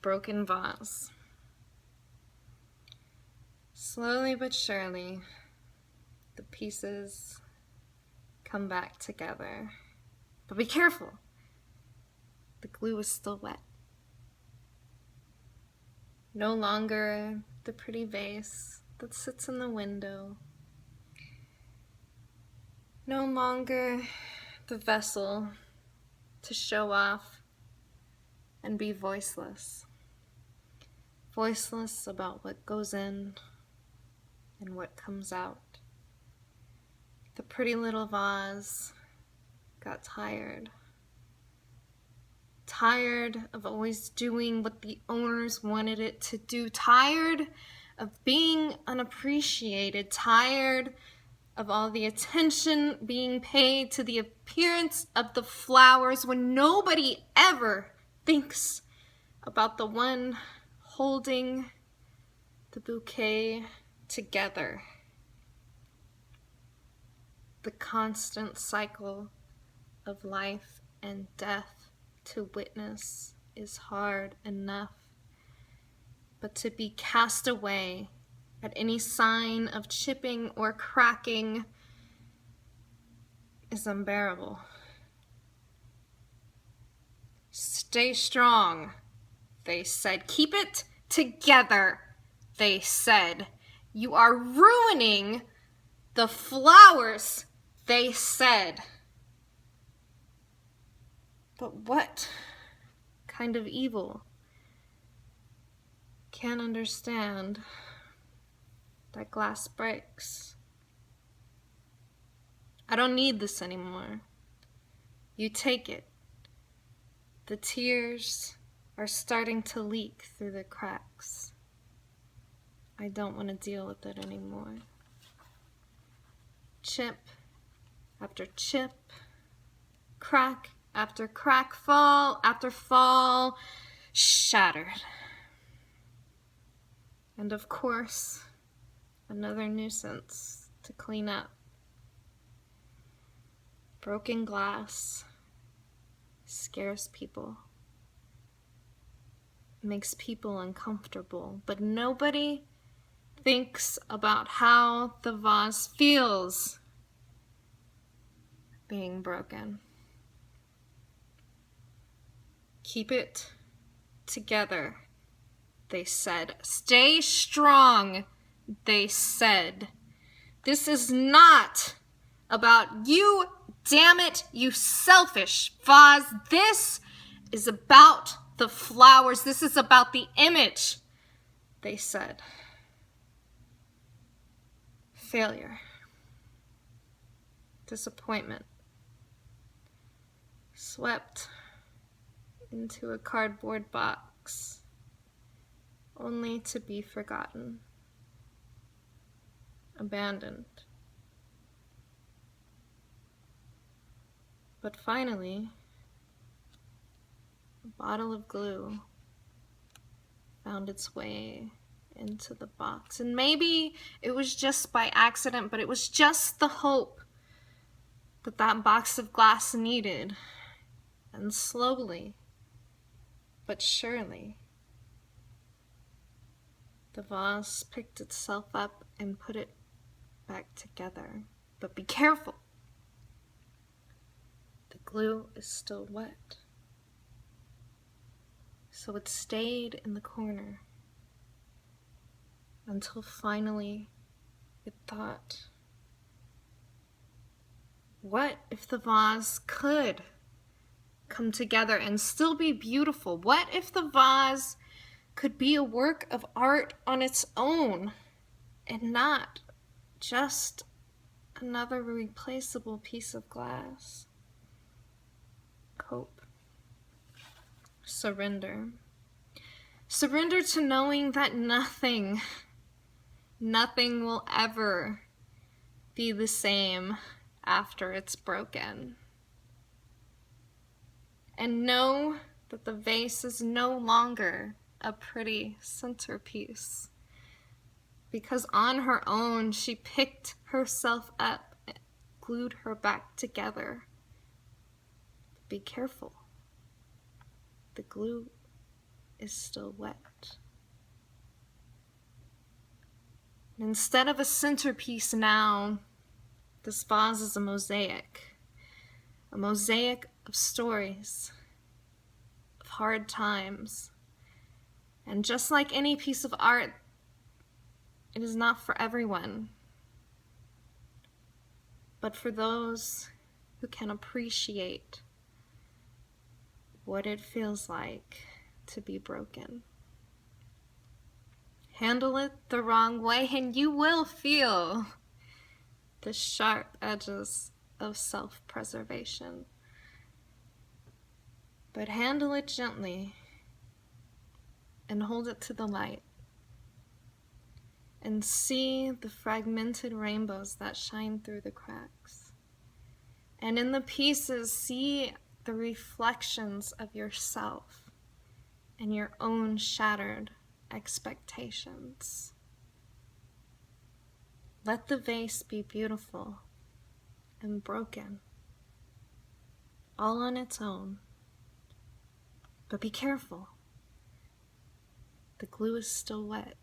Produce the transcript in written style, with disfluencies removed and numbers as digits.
broken vase. Slowly but surely, the pieces come back together. But be careful, the glue is still wet. No longer the pretty vase that sits in the window. No longer the vessel to show off and be voiceless. Voiceless about what goes in and what comes out. The pretty little vase got tired. Tired of always doing what the owners wanted it to do. Tired of being unappreciated. Tired of all the attention being paid to the appearance of the flowers when nobody ever thinks about the one holding the bouquet together. The constant cycle of life and death to witness is hard enough, but to be cast away at any sign of chipping or cracking is unbearable. Stay strong, they said. Keep it together, they said. You are ruining the flowers, they said. But what kind of evil can't understand that glass breaks? I don't need this anymore. You take it. The tears are starting to leak through the cracks. I don't want to deal with it anymore. Chip after chip, crack after crack, fall after fall, shattered. And of course, another nuisance to clean up. Broken glass scares people, makes people uncomfortable, but nobody thinks about how the vase feels being broken. Keep it together, they said. Stay strong, they said. This is not about you, damn it, you selfish vase. This is about the flowers. This is about the image, they said. Failure. Disappointment. Swept into a cardboard box, only to be forgotten, abandoned. But finally, a bottle of glue found its way into the box. And maybe it was just by accident, but it was just the hope that that box of glass needed. And slowly, but surely, the vase picked itself up and put it back together. But be careful. The glue is still wet. So it stayed in the corner until finally it thought, what if the vase could come together and still be beautiful? What if the vase could be a work of art on its own and not just another replaceable piece of glass? Cope. Surrender. Surrender to knowing that nothing will ever be the same after it's broken. And know that the vase is no longer a pretty centerpiece, because on her own she picked herself up and glued her back together. Be careful. The glue is still wet. Instead of a centerpiece now, this vase is a mosaic of stories, of hard times. And just like any piece of art, it is not for everyone, but for those who can appreciate what it feels like to be broken. Handle it the wrong way and you will feel the sharp edges of self-preservation. But handle it gently and hold it to the light and see the fragmented rainbows that shine through the cracks. And in the pieces, see the reflections of yourself and your own shattered expectations. Let the vase be beautiful and broken, all on its own. But be careful. The glue is still wet.